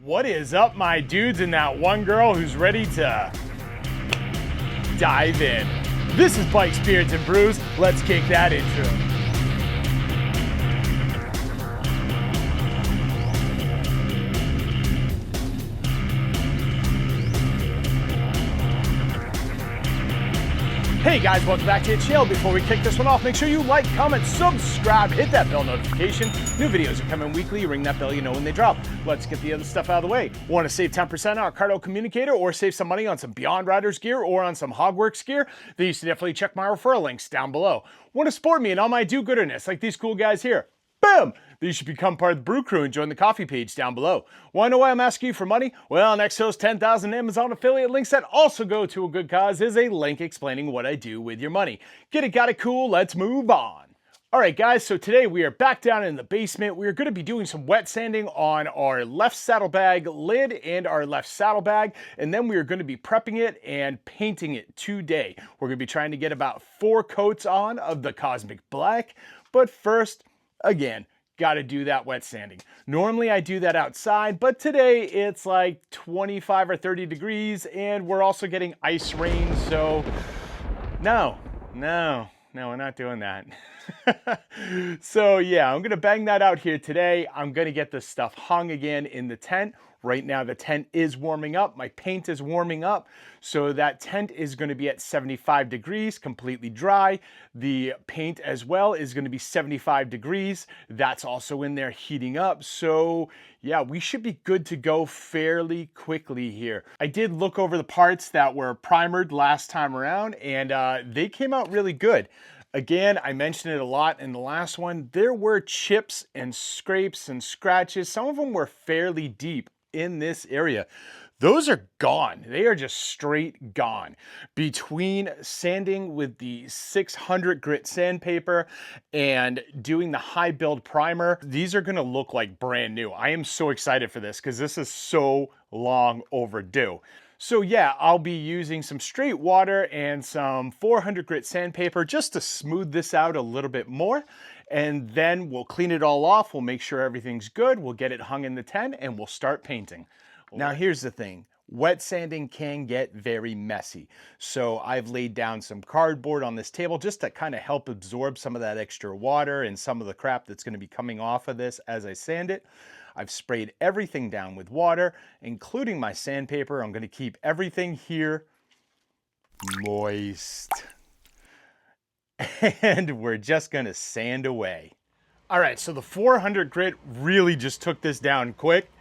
What is up, my dudes, and that one girl who's ready to dive in? This is Bikes, Beards, and Brews. Let's kick that intro. Hey guys, welcome back to the channel. Before we kick this one off, make sure you like, comment, subscribe, hit that bell notification. New videos are coming weekly. Ring that bell, you know when they drop. Let's get the other stuff out of the way. Want to save 10% on our Cardo communicator or save some money on some Beyond Riders gear or on some Hogworks gear? Then you should definitely check my referral links down below. Want to support me and all my do-gooderness like these cool guys here? Boom! Then you should become part of the Brew Crew and join the coffee page down below. Want to know why I'm asking you for money? Well, next to those 10,000 Amazon affiliate links that also go to a good cause is a link explaining what I do with your money. Get it, got it, cool, let's move on. All right, guys, so today we are back down in the basement. We are going to be doing some wet sanding on our left saddlebag lid and our left saddlebag, and then we are going to be prepping it and painting it today. We're going to be trying to get about 4 coats on of the Cosmic Black, but first, again, got to do that wet sanding. Normally I do that outside, but today it's like 25 or 30 degrees and we're also getting ice rain, so no, we're not doing that. So yeah, I'm gonna bang that out here today. I'm gonna get this stuff hung again in the tent. Right now the tent is warming up, my paint is warming up, so that tent is going to be at 75 degrees, completely dry. The paint as well is going to be 75 degrees. That's also in there heating up, so yeah, we should be good to go fairly quickly here. I did look over the parts that were primered last time around, and they came out really good. Again, I mentioned it a lot in the last one, there were chips and scrapes and scratches. Some of them were fairly deep in this area. Those are gone. They are just straight gone. Between sanding with the 600 grit sandpaper and doing the high build primer, these are gonna look like brand new. I am so excited for this because this is so long overdue. So yeah, I'll be using some straight water and some 400 grit sandpaper just to smooth this out a little bit more. And then we'll clean it all off. We'll make sure everything's good. We'll get it hung in the tent and we'll start painting. Now here's the thing. Wet sanding can get very messy. So I've laid down some cardboard on this table just to kind of help absorb some of that extra water and some of the crap that's going to be coming off of this as I sand it. I've sprayed everything down with water, including my sandpaper. I'm going to keep everything here moist. And we're just going to sand away. All right, so the 400 grit really just took this down quick.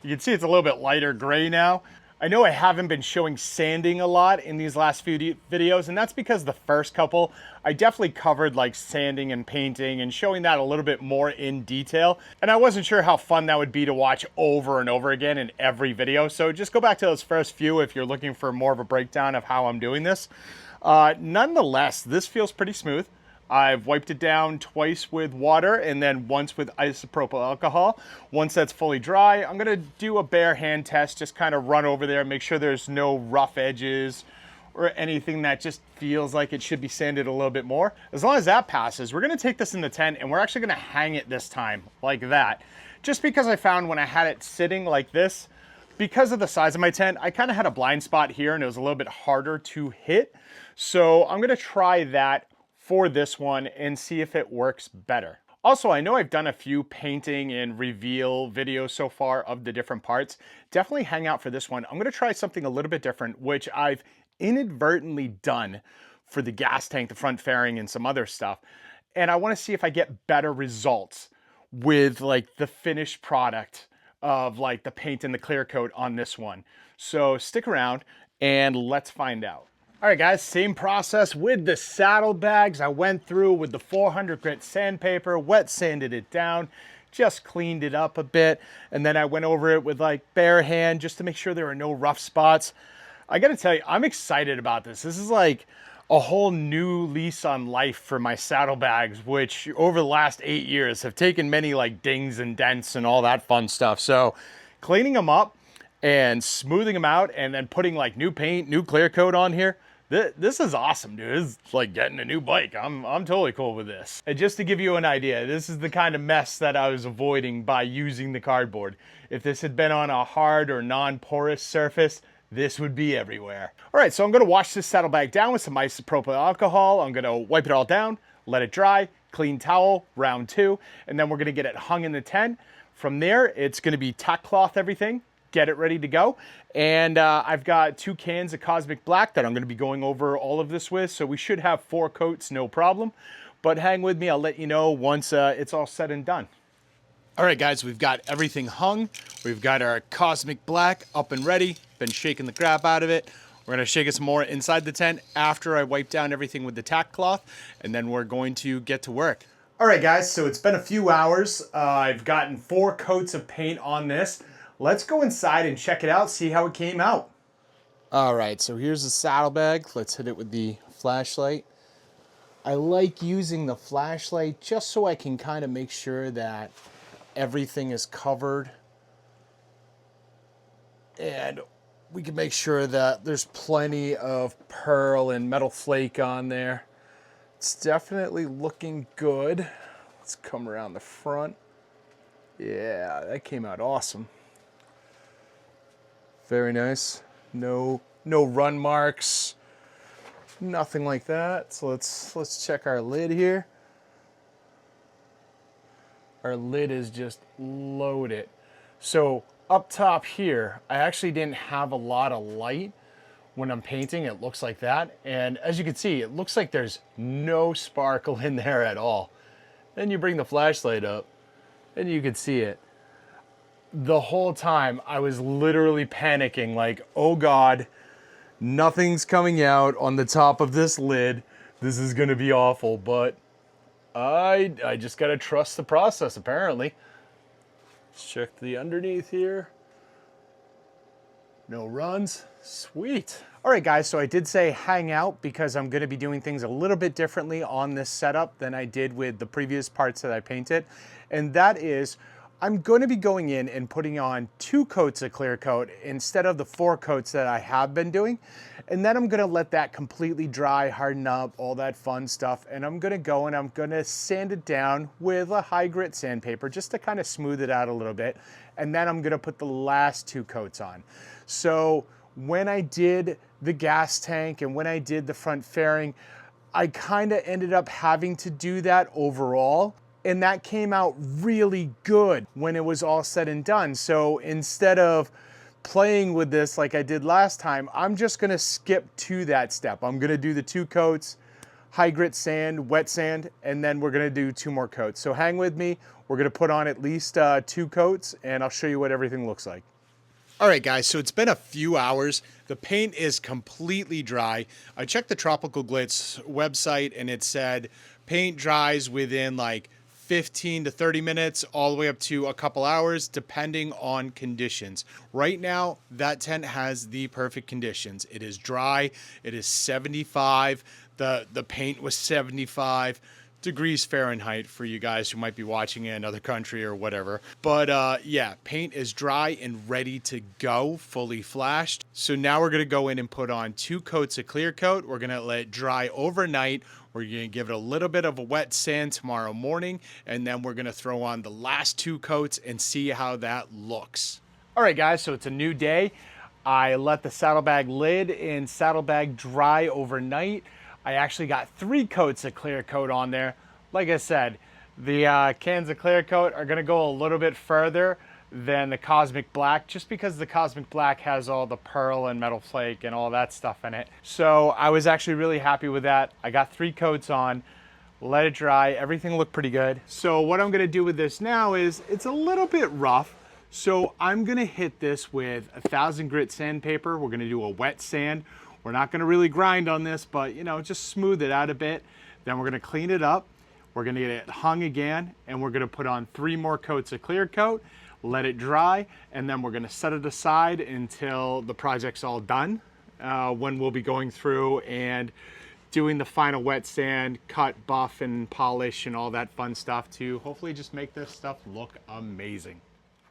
You can see it's a little bit lighter gray now. I know I haven't been showing sanding a lot in these last few videos, and that's because the first couple, I definitely covered like sanding and painting and showing that a little bit more in detail. And I wasn't sure how fun that would be to watch over and over again in every video. So just go back to those first few if you're looking for more of a breakdown of how I'm doing this. Nonetheless, this feels pretty smooth. I've wiped it down twice with water and then once with isopropyl alcohol. Once that's fully dry, I'm gonna do a bare hand test, just kind of run over there, make sure there's no rough edges or anything that just feels like it should be sanded a little bit more. As long as that passes, we're gonna take this in the tent and we're actually gonna hang it this time like that. Just because I found when I had it sitting like this, because of the size of my tent, I kind of had a blind spot here and it was a little bit harder to hit. So I'm gonna try that for this one and see if it works better. Also, I know I've done a few painting and reveal videos so far of the different parts. Definitely hang out for this one. I'm gonna try something a little bit different, which I've inadvertently done for the gas tank, the front fairing, and some other stuff. And I wanna see if I get better results with like the finished product of like the paint and the clear coat on this one. So stick around and let's find out. All right, guys, same process with the saddlebags. I went through with the 400 grit sandpaper, wet sanded it down, just cleaned it up a bit. And then I went over it with like bare hand just to make sure there were no rough spots. I gotta tell you, I'm excited about this. This is like a whole new lease on life for my saddlebags, which over the last 8 years have taken many like dings and dents and all that fun stuff. So cleaning them up and smoothing them out and then putting like new paint, new clear coat on here, This is awesome, dude. It's like getting a new bike. I'm totally cool with this. And just to give you an idea, this is the kind of mess that I was avoiding by using the cardboard. If this had been on a hard or non-porous surface, this would be everywhere. All right, so I'm gonna wash this saddlebag down with some isopropyl alcohol. I'm gonna wipe it all down, let it dry, clean towel, round 2, and then we're gonna get it hung in the tent. From there, it's gonna be tack cloth everything, get it ready to go. And I've got 2 cans of Cosmic Black that I'm gonna be going over all of this with, so we should have 4 coats, no problem. But hang with me, I'll let you know once it's all said and done. All right, guys, we've got everything hung. We've got our Cosmic Black up and ready. Been shaking the crap out of it. We're gonna shake it some more inside the tent after I wipe down everything with the tack cloth, and then we're going to get to work. All right, guys, so it's been a few hours. I've gotten 4 coats of paint on this. Let's go inside and check it out, see how it came out. All right, so here's the saddlebag. Let's hit it with the flashlight. I like using the flashlight just so I can kind of make sure that everything is covered. And we can make sure that there's plenty of pearl and metal flake on there. It's definitely looking good. Let's come around the front. Yeah, that came out awesome. Very nice. No run marks, nothing like that. So let's check our lid here. Our lid is just loaded. So up top here, I actually didn't have a lot of light when I'm painting. It looks like that. And as you can see, it looks like there's no sparkle in there at all. Then you bring the flashlight up and you can see it. The whole time I was literally panicking, like, oh God, nothing's coming out on the top of this lid. This is gonna be awful, but I just gotta trust the process, apparently. Let's check the underneath here. No runs, sweet. All right, guys, so I did say hang out because I'm gonna be doing things a little bit differently on this setup than I did with the previous parts that I painted. And that is, I'm going to be going in and putting on 2 coats of clear coat instead of the 4 coats that I have been doing. And then I'm going to let that completely dry, harden up, all that fun stuff. And I'm going to go and I'm going to sand it down with a high grit sandpaper just to kind of smooth it out a little bit. And then I'm going to put the last 2 coats on. So when I did the gas tank and when I did the front fairing, I kind of ended up having to do that overall. And that came out really good when it was all said and done. So instead of playing with this like I did last time, I'm just gonna skip to that step. I'm gonna do the 2 coats, high grit sand, wet sand, and then we're gonna do 2 more coats. So hang with me. We're gonna put on at least 2 coats and I'll show you what everything looks like. All right, guys, so it's been a few hours. The paint is completely dry. I checked the Tropical Glitz website and it said paint dries within like 15 to 30 minutes, all the way up to a couple hours, depending on conditions. Right now, that tent has the perfect conditions. It is dry, it is 75, the paint was 75 degrees Fahrenheit for you guys who might be watching in another country or whatever. But yeah, paint is dry and ready to go, fully flashed. So now we're gonna go in and put on 2 coats of clear coat. We're gonna let it dry overnight. We're gonna give it a little bit of a wet sand tomorrow morning, and then we're gonna throw on the last 2 coats and see how that looks. All right, guys, so it's a new day. I let the saddlebag lid and saddlebag dry overnight. I actually got 3 coats of clear coat on there. Like I said, the cans of clear coat are gonna go a little bit further than the Cosmic Black, just because the Cosmic Black has all the pearl and metal flake and all that stuff in it. So I was actually really happy with that. I got 3 coats on, let it dry, everything looked pretty good. So what I'm gonna do with this now is, it's a little bit rough, so I'm gonna hit this with 1000 grit sandpaper. We're gonna do a wet sand. We're not gonna really grind on this, but you know, just smooth it out a bit. Then we're gonna clean it up. We're gonna get it hung again, and we're gonna put on 3 more coats of clear coat, let it dry, and then we're gonna set it aside until the project's all done, when we'll be going through and doing the final wet sand, cut, buff, and polish, and all that fun stuff to hopefully just make this stuff look amazing.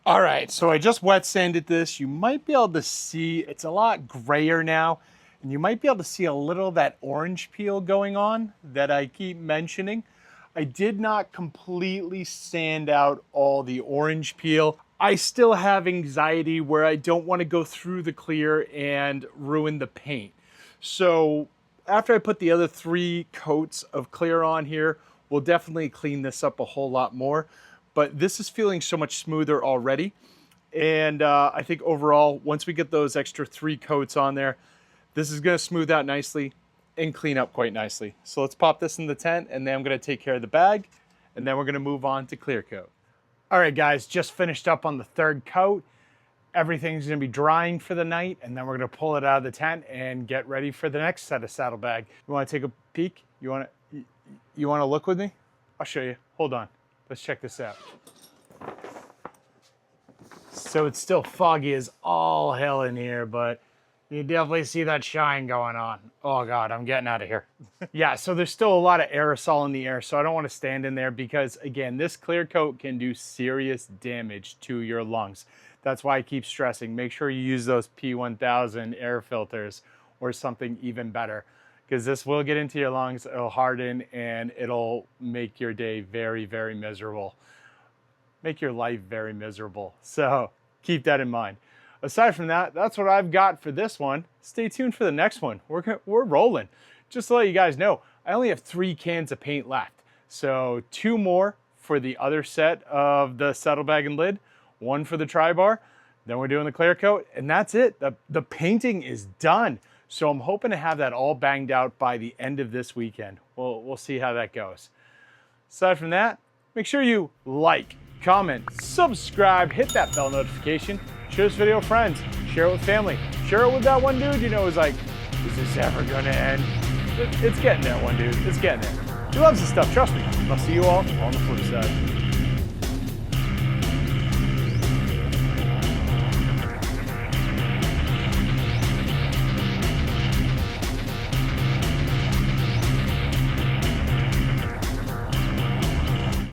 All right, so I just wet sanded this. You might be able to see it's a lot grayer now. And you might be able to see a little of that orange peel going on that I keep mentioning. I did not completely sand out all the orange peel. I still have anxiety where I don't want to go through the clear and ruin the paint. So after I put the other 3 coats of clear on here, we'll definitely clean this up a whole lot more. But this is feeling so much smoother already. And I think overall, once we get those extra 3 coats on there, this is going to smooth out nicely and clean up quite nicely. So let's pop this in the tent, and then I'm going to take care of the bag, and then we're going to move on to clear coat. All right, guys, just finished up on the 3rd coat. Everything's going to be drying for the night, and then we're going to pull it out of the tent and get ready for the next set of Saddlebag. You want to take a peek? You want to look with me? I'll show you. Hold on. Let's check this out. So it's still foggy as all hell in here, but you definitely see that shine going on. Oh God, I'm getting out of here. Yeah, so there's still a lot of aerosol in the air, so I don't want to stand in there because, again, this clear coat can do serious damage to your lungs. That's why I keep stressing, make sure you use those P1000 air filters or something even better, because this will get into your lungs, it'll harden, and it'll make your day very, very miserable. Make your life very miserable. So keep that in mind. Aside from that, that's what I've got for this one. Stay tuned for the next one. We're rolling. Just to let you guys know, I only have 3 cans of paint left. So 2 more for the other set of the Saddlebag and lid, 1 for the tri-bar, then we're doing the clear coat, and that's it. The painting is done. So I'm hoping to have that all banged out by the end of this weekend. We'll see how that goes. Aside from that, make sure you like, comment, subscribe, hit that bell notification. Share this video with friends, share it with family, share it with that one dude you know is like, is this ever gonna end? It's getting there, one dude, it's getting there. He loves this stuff, trust me. I'll see you all on the flip side.